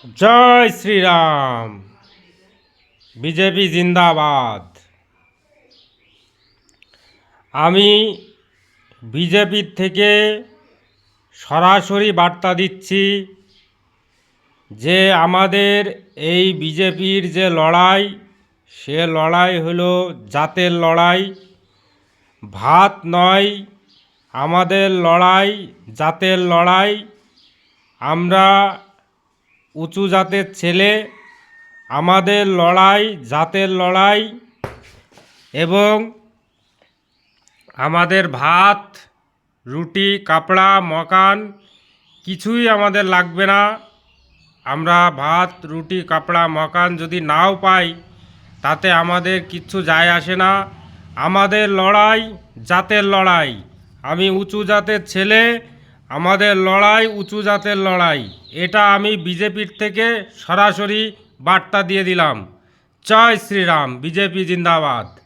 জয় Shriram. BJP জিন্দাবাদ। আমি বিজেপির থেকে সরাসরি বার্তা দিচ্ছি যে আমাদের এই বিজেপির যে লড়াই, সে লড়াই হলো জাতের লড়াই, ভাত নয়। আমাদের লড়াই জাতের লড়াই। আমরা উঁচু জাতের ছেলে, আমাদের লড়াই জাতের লড়াই। এবং আমাদের ভাত, রুটি, কাপড়া, মকান কিছুই আমাদের লাগবে না। আমরা ভাত, রুটি, কাপড়া, মকান যদি নাও পাই, তাতে আমাদের কিচ্ছু যায় আসে না। আমাদের লড়াই জাতের লড়াই। আমি উঁচু জাতের ছেলে, আমাদের লড়াই উঁচু জাতের লড়াই। এটা আমি বিজেপির থেকে সরাসরি বার্তা দিয়ে দিলাম। জয় শ্রীরাম। বিজেপি জিন্দাবাদ।